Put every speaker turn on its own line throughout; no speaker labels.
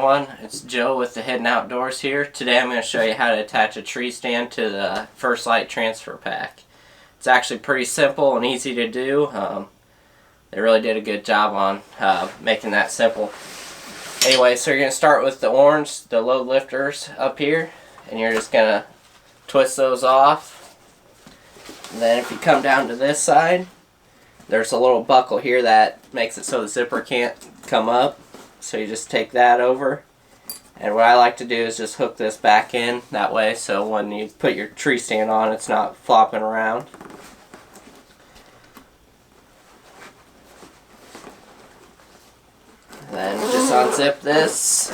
everyone, it's Joe with the Hidden Outdoors here. Today I'm going to show you how to attach a tree stand to the First Lite Transfer Pack. It's actually pretty simple and easy to do. They really did a good job on making that simple. Anyway, so you're going to start with the orange, the load lifters up here, and you're just going to twist those off. And then if you come down to this side, there's a little buckle here that makes it so the zipper can't come up. So you just take that over, and what I like to do is just hook this back in that way so when you put your tree stand on it's not flopping around. And then just unzip this.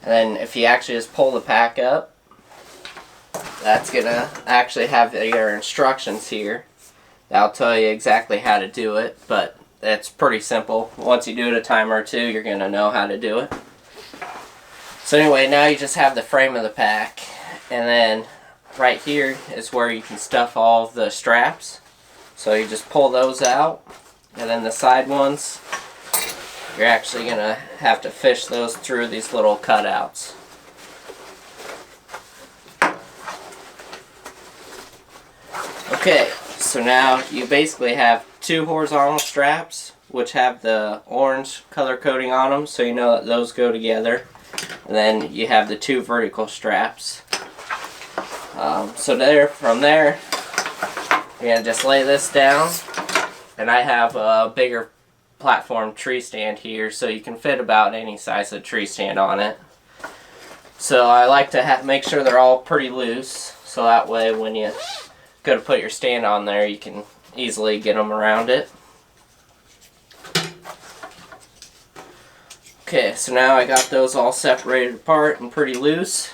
And then if you actually just pull the pack up, that's going to actually have your instructions here. That'll tell you exactly how to do it, but it's pretty simple. Once you do it a time or two, you're going to know how to do it. So anyway, now you just have the frame of the pack, and then right here is where you can stuff all of the straps. So you just pull those out, and then the side ones, you're actually going to have to fish those through these little cutouts. Okay, so now you basically have two horizontal straps which have the orange color coding on them, so you know that those go together. And then you have the two vertical straps. So from there, you're going to just lay this down. And I have a bigger platform tree stand here, so you can fit about any size of tree stand on it. So I like to make sure they're all pretty loose, so that way when you go to put your stand on there, you can easily get them around it. Okay, so now I got those all separated apart and pretty loose.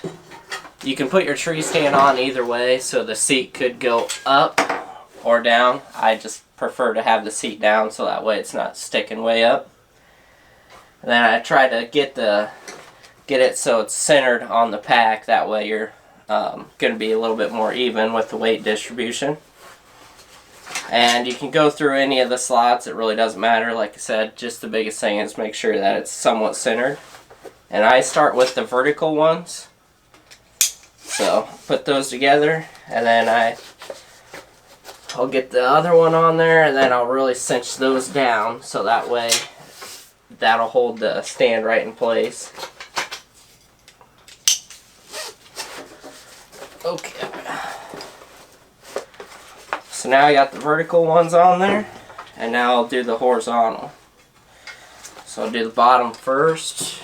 You can put your tree stand on either way, so the seat could go up or down. I just prefer to have the seat down so that way it's not sticking way up. And then I try to get it so it's centered on the pack, that way you're going to be a little bit more even with the weight distribution. And you can go through any of the slots, it really doesn't matter. Like I said, just the biggest thing is make sure that it's somewhat centered. And I start with the vertical ones. So put those together, and then I'll get the other one on there, and then I'll really cinch those down so that way that'll hold the stand right in place. Okay, so now I got the vertical ones on there, and now I'll do the horizontal. So I'll do the bottom first.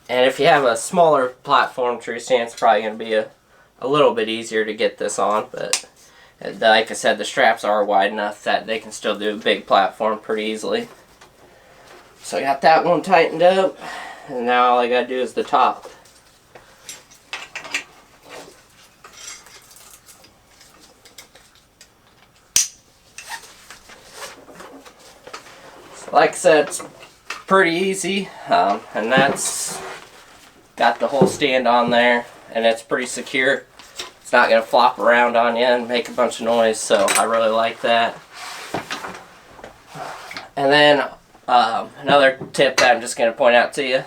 And if you have a smaller platform tree stand, it's probably going to be a little bit easier to get this on, but like I said, the straps are wide enough that they can still do a big platform pretty easily. So I got that one tightened up. And now all I gotta do is the top. So like I said, it's pretty easy, and that's got the whole stand on there, and it's pretty secure. It's not gonna flop around on you and make a bunch of noise, so I really like that. And then another tip that I'm just going to point out to you.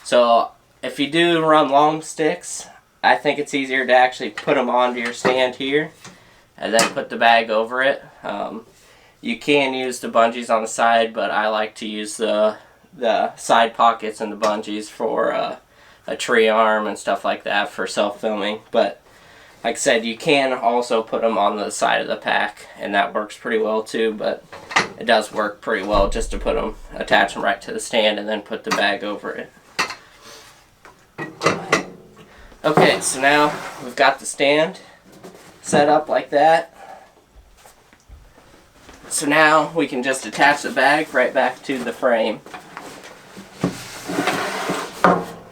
So if you do run long sticks, I think it's easier to actually put them onto your stand here and then put the bag over it. You can use the bungees on the side, but I like to use the side pockets and the bungees for a tree arm and stuff like that for self-filming. But like I said, you can also put them on the side of the pack, and that works pretty well too, but it does work pretty well just to attach them right to the stand and then put the bag over it. Okay, so now we've got the stand set up like that. So now we can just attach the bag right back to the frame.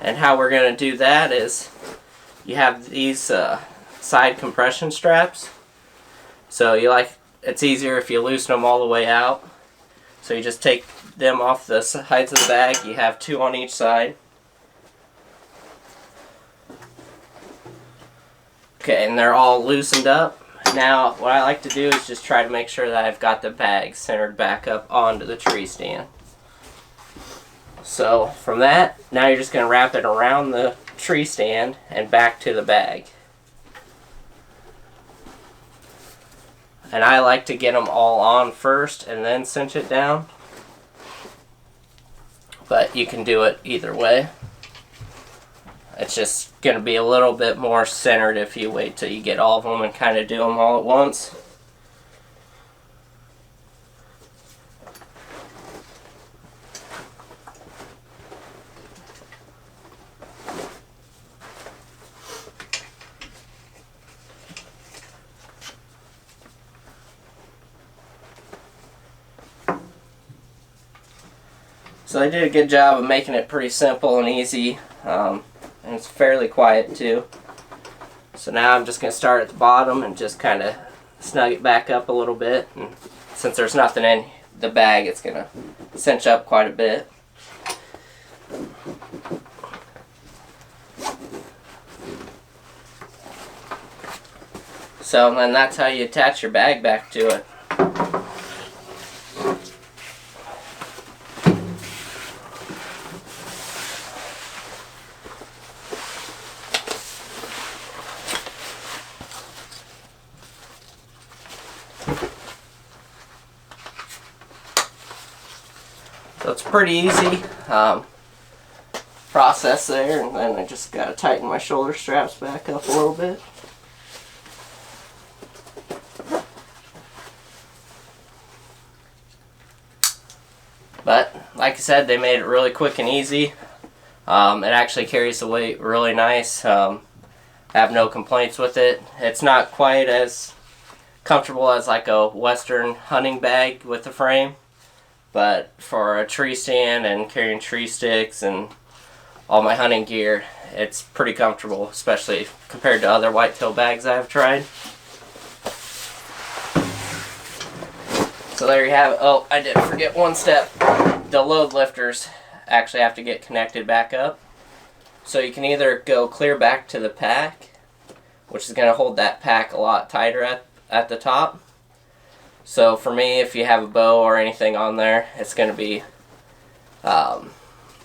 And how we're going to do that is you have these side compression straps. So it's easier if you loosen them all the way out. So you just take them off the sides of the bag. You have two on each side. Okay, and they're all loosened up. Now, what I like to do is just try to make sure that I've got the bag centered back up onto the tree stand. So, from that, now you're just going to wrap it around the tree stand and back to the bag. And I like to get them all on first and then cinch it down. But you can do it either way. It's just going to be a little bit more centered if you wait till you get all of them and kind of do them all at once. So I did a good job of making it pretty simple and easy. And it's fairly quiet too. So now I'm just going to start at the bottom and just kind of snug it back up a little bit. And since there's nothing in the bag, it's going to cinch up quite a bit. So then that's how you attach your bag back to it. So it's pretty easy process there, and then I just got to tighten my shoulder straps back up a little bit. But like I said, they made it really quick and easy. It actually carries the weight really nice. I have no complaints with it. It's not quite as comfortable as like a Western hunting bag with the frame. But for a tree stand and carrying tree sticks and all my hunting gear, it's pretty comfortable, especially compared to other whitetail bags I've tried. So there you have it. Oh, I did forget one step. The load lifters actually have to get connected back up. So you can either go clear back to the pack, which is going to hold that pack a lot tighter at the top. So for me, if you have a bow or anything on there, it's going to be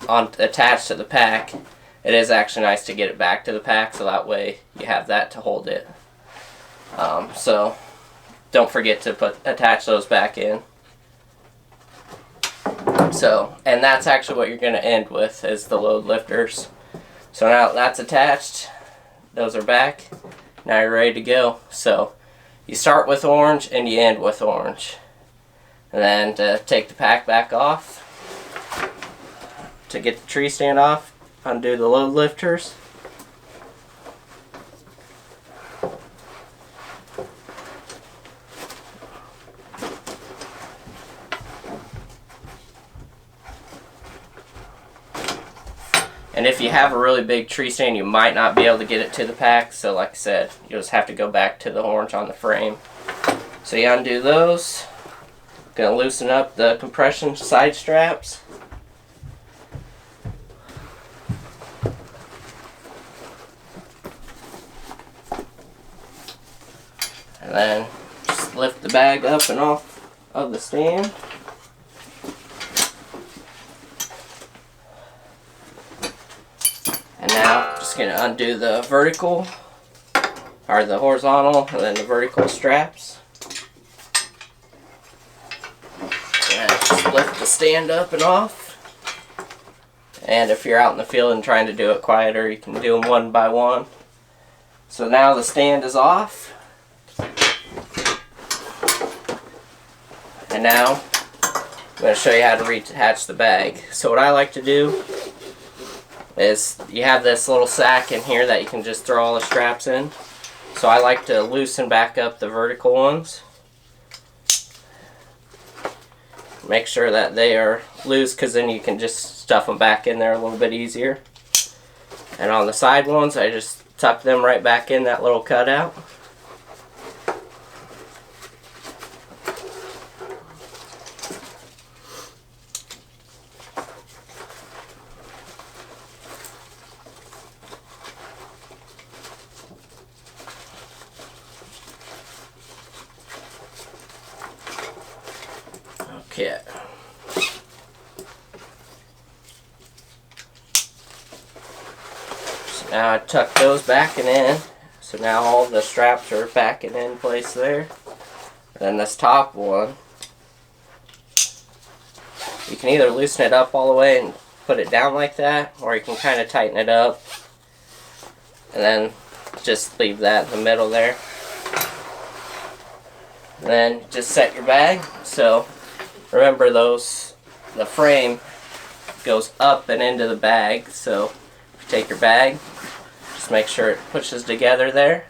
attached to the pack. It is actually nice to get it back to the pack, so that way you have that to hold it. So don't forget to attach those back in. So, and that's actually what you're going to end with, is the load lifters. So now that's attached, those are back, now you're ready to go. So you start with orange and you end with orange. And then to take the pack back off, to get the tree stand off, undo the load lifters. And if you have a really big tree stand, you might not be able to get it to the pack. So like I said, you'll just have to go back to the orange on the frame. So you undo those. Gonna loosen up the compression side straps. And then just lift the bag up and off of the stand. And now just going to undo the vertical, or the horizontal, and then the vertical straps. And just lift the stand up and off. And if you're out in the field and trying to do it quieter, you can do them one by one. So now the stand is off. And now I'm going to show you how to reattach the bag. So what I like to do is, you have this little sack in here that you can just throw all the straps in. So I like to loosen back up the vertical ones. Make sure that they are loose, because then you can just stuff them back in there a little bit easier. And on the side ones, I just tuck them right back in that little cutout. kit. So now I tuck those back and in. So now all the straps are back and in place there. And then this top one, you can either loosen it up all the way and put it down like that, or you can kind of tighten it up and then just leave that in the middle there. And then just set your bag. So remember the frame goes up and into the bag. So if you take your bag, just make sure it pushes together there.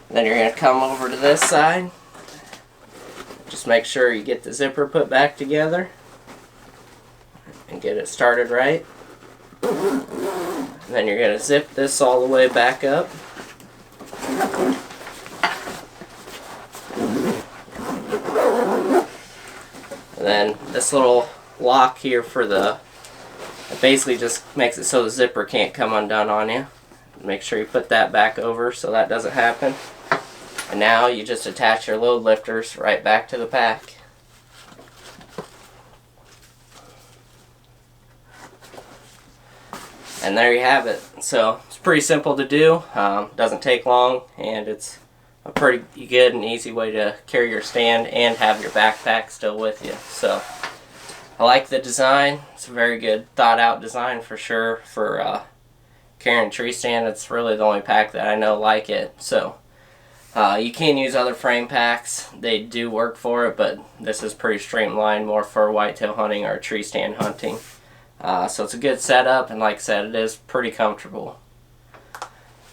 And then you're going to come over to this side. Just make sure you get the zipper put back together and get it started right. And then you're going to zip this all the way back up. And then this little lock here for it basically just makes it so the zipper can't come undone on you. Make sure you put that back over so that doesn't happen. And now you just attach your load lifters right back to the pack. And there you have it. So it's pretty simple to do. Doesn't take long, and it's a pretty good and easy way to carry your stand and have your backpack still with you. So I like the design. It's a very good thought out design for sure for carrying a tree stand. It's really the only pack that I know like it. So you can use other frame packs. They do work for it, but this is pretty streamlined, more for whitetail hunting or tree stand hunting. So it's a good setup, and like I said, it is pretty comfortable.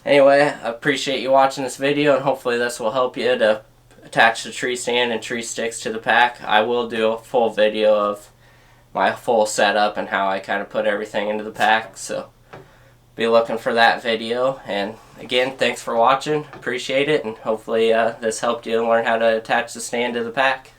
Anyway, I appreciate you watching this video, and hopefully this will help you to attach the tree stand and tree sticks to the pack. I will do a full video of my full setup and how I kind of put everything into the pack, so be looking for that video. And again, thanks for watching. Appreciate it, and hopefully this helped you learn how to attach the stand to the pack.